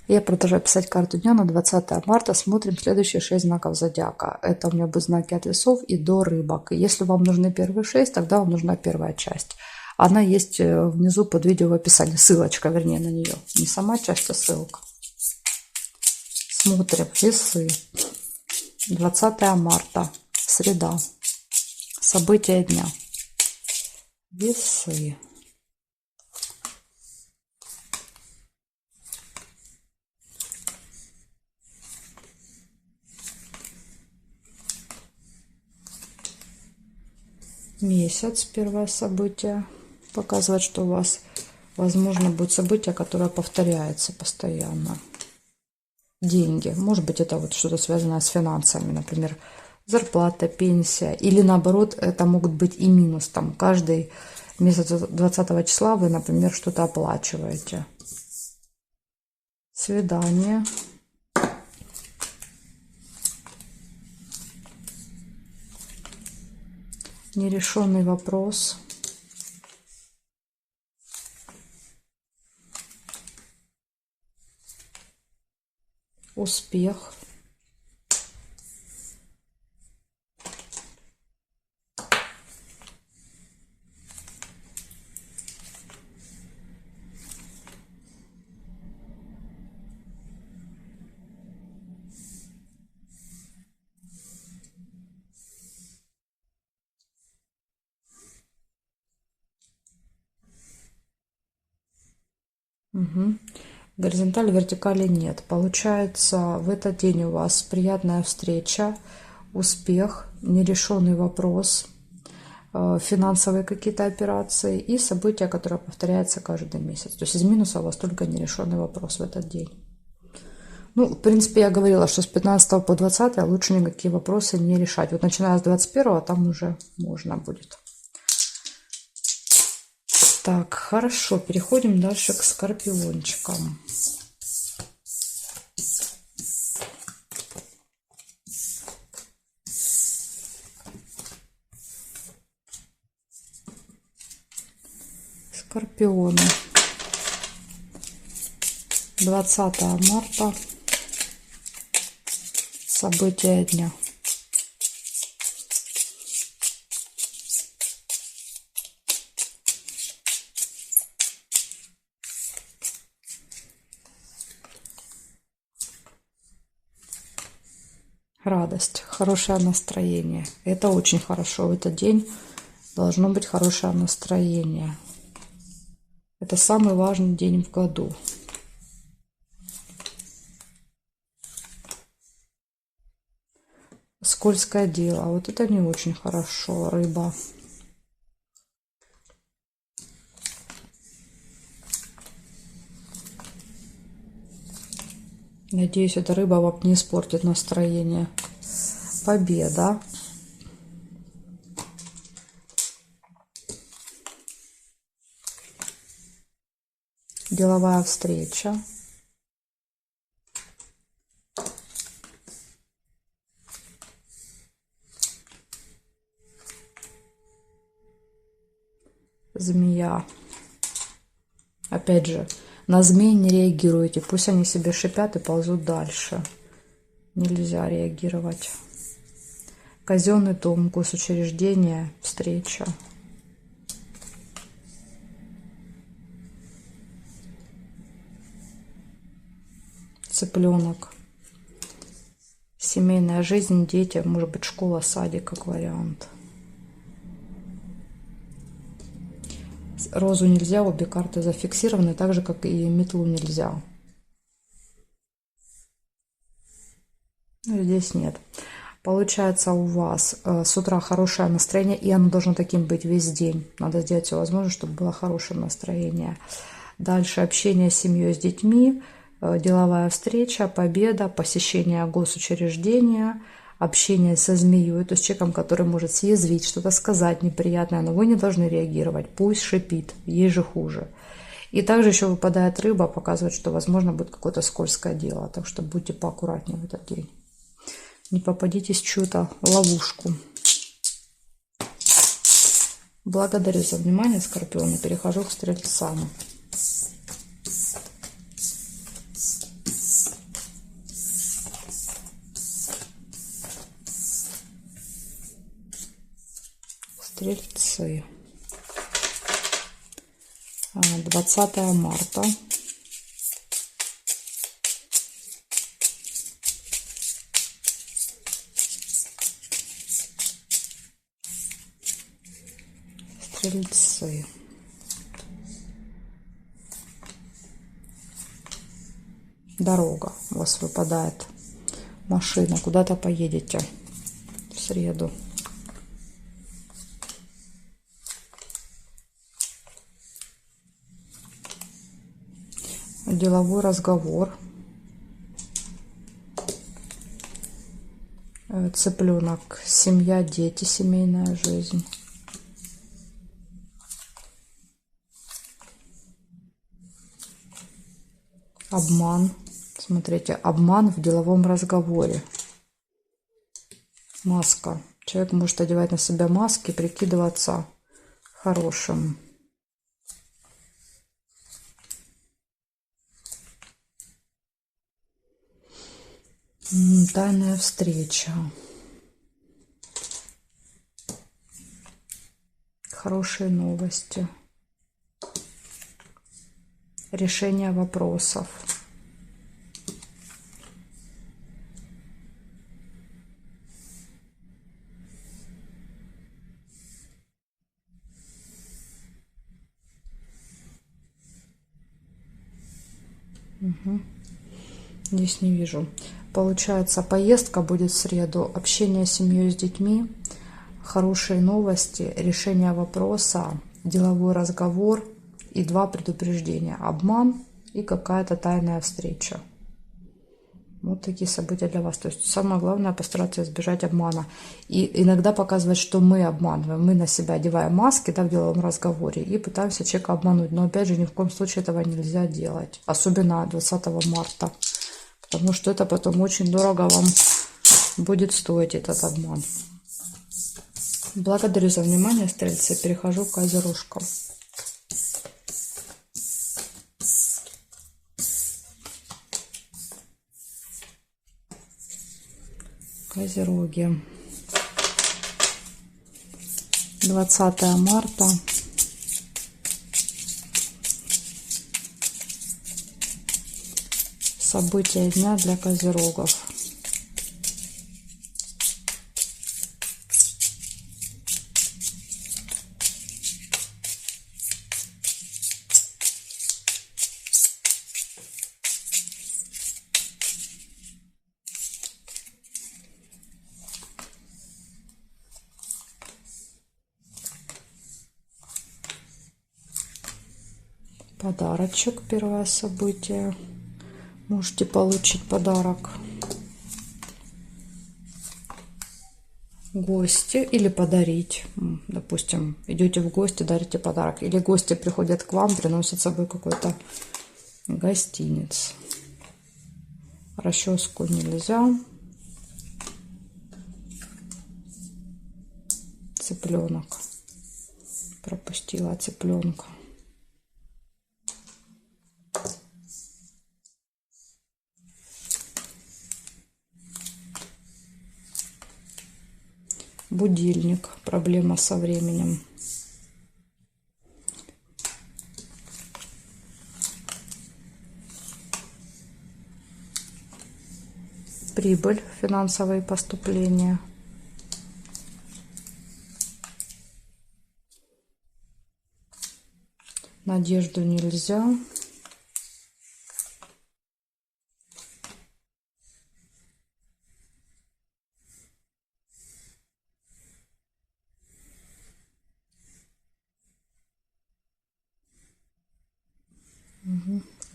Я продолжаю писать карту дня на 20 марта. Смотрим следующие 6 знаков зодиака. Это у меня будут знаки от весов и до рыбок. Если вам нужны первые 6, тогда вам нужна первая часть. Она есть внизу под видео в описании. Ссылочка, вернее, на нее. Не сама часть, а ссылка. Смотрим. Весы. 20 марта. Среда. События дня. Весы. Месяц, первое событие. Показывает, что у вас, возможно, будет событие, которое повторяется постоянно. Деньги. Может быть, это вот что-то связанное с финансами, например, зарплата, пенсия. Или наоборот, это могут быть и минус. Там каждый месяц 20 числа вы, например, что-то оплачиваете. Свидание. Нерешенный вопрос. Успех. Угу. Горизонтали, вертикали нет. Получается, в этот день у вас приятная встреча, успех, нерешенный вопрос, финансовые какие-то операции и события, которые повторяются каждый месяц. То есть из минуса у вас только нерешенный вопрос в этот день. Ну, в принципе, я говорила, что с 15 по 20 лучше никакие вопросы не решать. Вот начиная с 21 там уже можно будет. Так, хорошо, переходим дальше к скорпиончикам. Скорпионы. 20 марта. События дня. Радость, хорошее настроение. Это очень хорошо. В этот день должно быть хорошее настроение. Это самый важный день в году. Скользкое дело. Вот это не очень хорошо, рыба. Надеюсь, эта рыба вам не испортит настроение. Победа. Деловая встреча. Змея. Опять же, на змей не реагируйте. Пусть они себе шипят и ползут дальше. Нельзя реагировать. Казенный дом, госучреждение, встреча. Цыпленок. Семейная жизнь, дети, может быть, школа, садик, как вариант. Розу нельзя, обе карты зафиксированы, так же, как и метлу нельзя. Здесь нет. Получается, у вас с утра хорошее настроение, и оно должно таким быть весь день. Надо сделать все возможное, чтобы было хорошее настроение. Дальше общение с семьей, с детьми, деловая встреча, победа, посещение госучреждения, общение со змеей, то есть человеком, который может съязвить, что-то сказать неприятное, но вы не должны реагировать. Пусть шипит, ей же хуже. И также еще выпадает рыба, показывает, что, возможно, будет какое-то скользкое дело. Так что будьте поаккуратнее в этот день. Не попадитесь в чью-то ловушку. Благодарю за внимание, Скорпионы. Перехожу к Стрельцам. Стрельцы. 20 марта. Стрельцы. Дорога у вас выпадает. Машина. Куда-то поедете в среду. Деловой разговор. Цыпленок. Семья, дети, семейная жизнь. Обман. Смотрите, обман в деловом разговоре. Маска. Человек может одевать на себя маски, прикидываться хорошим. Тайная встреча. Хорошие новости. Решение вопросов. Здесь не вижу. Получается, поездка будет в среду, общение с семьей, с детьми, хорошие новости, решение вопроса, деловой разговор и 2 предупреждения. Обман и какая-то тайная встреча. Вот такие события для вас. То есть самое главное постараться избежать обмана. И иногда показывать, что мы обманываем. Мы на себя одеваем маски, да, в деловом разговоре и пытаемся человека обмануть. Но опять же, ни в коем случае этого нельзя делать. Особенно 20 марта. Потому что это потом очень дорого вам будет стоить, этот обман. Благодарю за внимание, стрельцы. Перехожу к козерожкам. Козероги. 20 марта. События дня для козерогов. Подарочек, первое событие. Можете получить подарок. Гости или подарить. Допустим, идете в гости, дарите подарок. Или гости приходят к вам, приносят с собой какой-то гостиниц. Расческу нельзя. Цыпленок. Пропустила цыпленка. Будильник. Проблема со временем. Прибыль. Финансовые поступления. Надежду нельзя.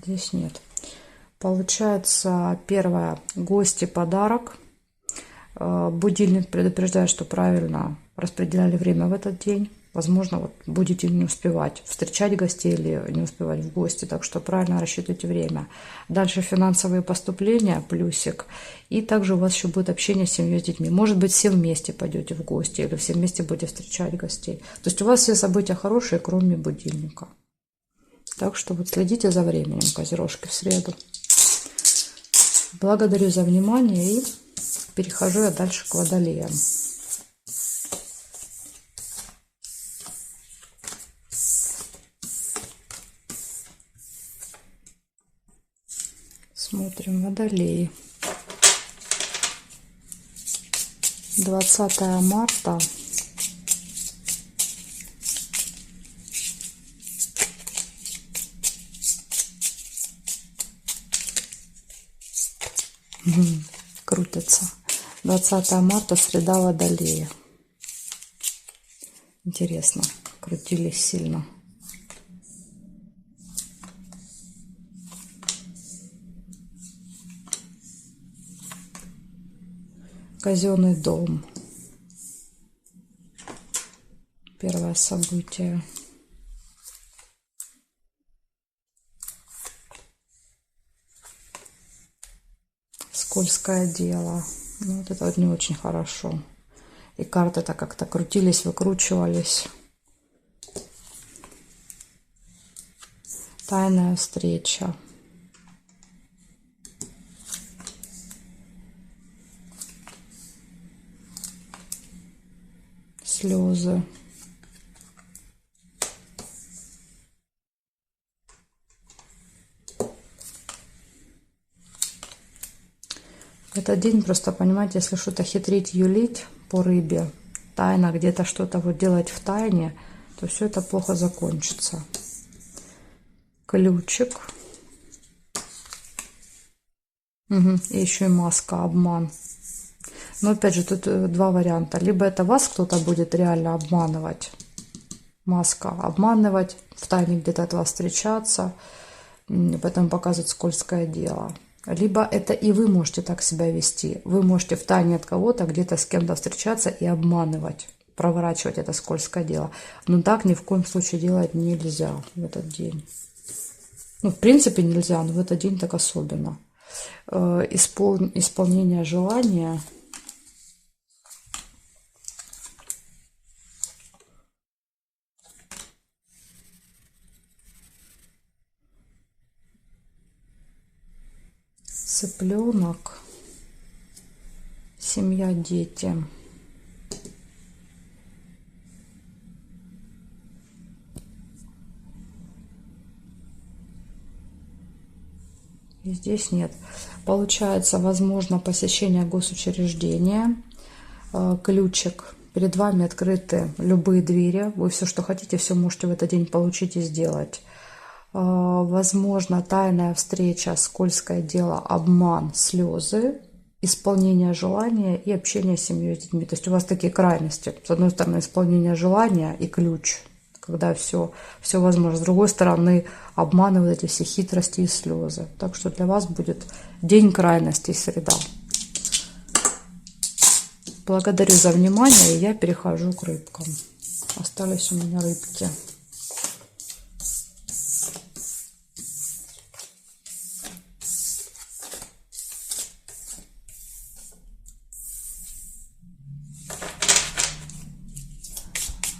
Здесь нет. Получается, первое, гости, подарок. Будильник предупреждает, что правильно распределяли время в этот день. Возможно, вот будете не успевать встречать гостей или не успевать в гости, так что правильно рассчитывайте время. Дальше финансовые поступления, плюсик. И также у вас еще будет общение с семьей, с детьми. Может быть, все вместе пойдете в гости или все вместе будете встречать гостей. То есть у вас все события хорошие, кроме будильника. Так что вот следите за временем, козерожки, в среду. Благодарю за внимание и перехожу я дальше к водолеям. Смотрим, Водолей. 20 марта. Крутится. 20 марта, среда, Водолея. Интересно, крутились сильно. Казенный дом. Первое событие. Скользкое дело. Ну, вот это вот не очень хорошо. И карты-то как-то крутились, выкручивались. Тайная встреча. Слезы. Этот день просто, понимаете, если что-то хитрить, юлить по рыбе, тайно где-то что-то вот делать в тайне, то все это плохо закончится. Ключик. Угу. И еще и маска, обман. Но опять же, тут два варианта. Либо это вас кто-то будет реально обманывать. Маска обманывать, в тайне где-то от вас встречаться, потом показывать скользкое дело. Либо это и вы можете так себя вести. Вы можете в тайне от кого-то где-то с кем-то встречаться и обманывать, проворачивать это скользкое дело. Но так ни в коем случае делать нельзя в этот день. Ну, в принципе, нельзя, но в этот день так особенно. Исполнение желания. Цыпленок. Семья, дети. И здесь нет. Получается, возможно, посещение госучреждения. Ключик. Перед вами открыты любые двери. Вы все, что хотите, все можете в этот день получить и сделать. Возможно, тайная встреча, скользкое дело, обман, слезы, исполнение желания и общение с семьей, с детьми. То есть у вас такие крайности. С одной стороны, исполнение желания и ключ, когда все возможно. С другой стороны, обманы, вот эти все хитрости и слезы. Так что для вас будет день крайностей, среда. Благодарю за внимание, и я перехожу к рыбкам. Остались у меня рыбки.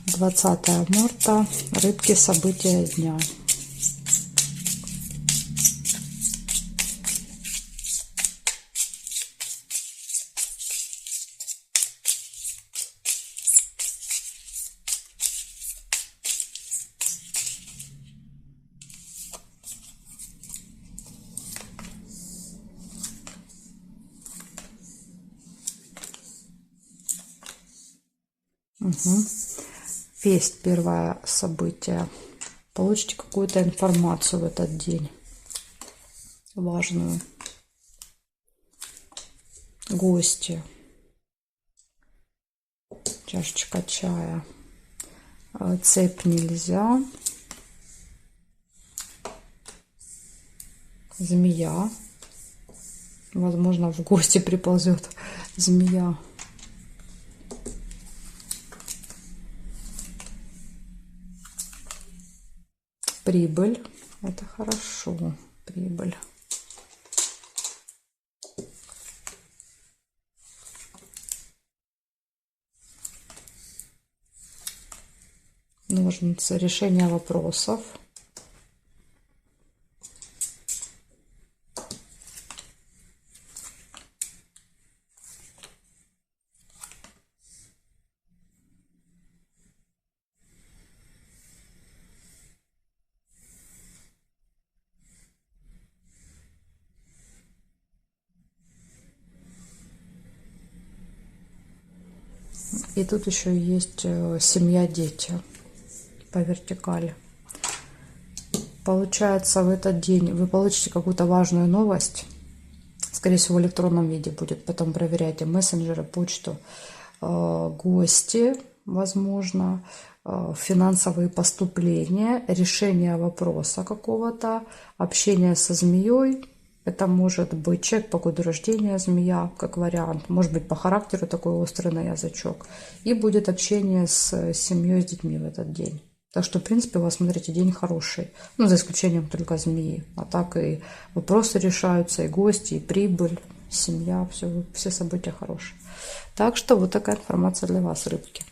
Двадцатое марта. Рыбки. События дня. Угу. Весть. Первое событие. Получите какую-то информацию в этот день. Важную. Гости. Чашечка чая. Цепь нельзя. Змея. Возможно, в гости приползет змея. Прибыль. Это хорошо. Прибыль. Ножницы. Решение вопросов. И тут еще есть семья, дети по вертикали. Получается, в этот день вы получите какую-то важную новость. Скорее всего, в электронном виде будет. Потом проверяйте мессенджеры, почту, гости, возможно, финансовые поступления, решение вопроса какого-то, общение со змеей. Это может быть человек по году рождения, змея, как вариант. Может быть, по характеру такой острый на язычок. И будет общение с семьей, с детьми в этот день. Так что, в принципе, у вас, смотрите, день хороший. Ну, за исключением только змеи. А так и вопросы решаются, и гости, и прибыль, семья, все события хорошие. Так что вот такая информация для вас, рыбки.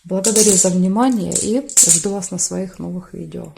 Благодарю за внимание и жду вас на своих новых видео.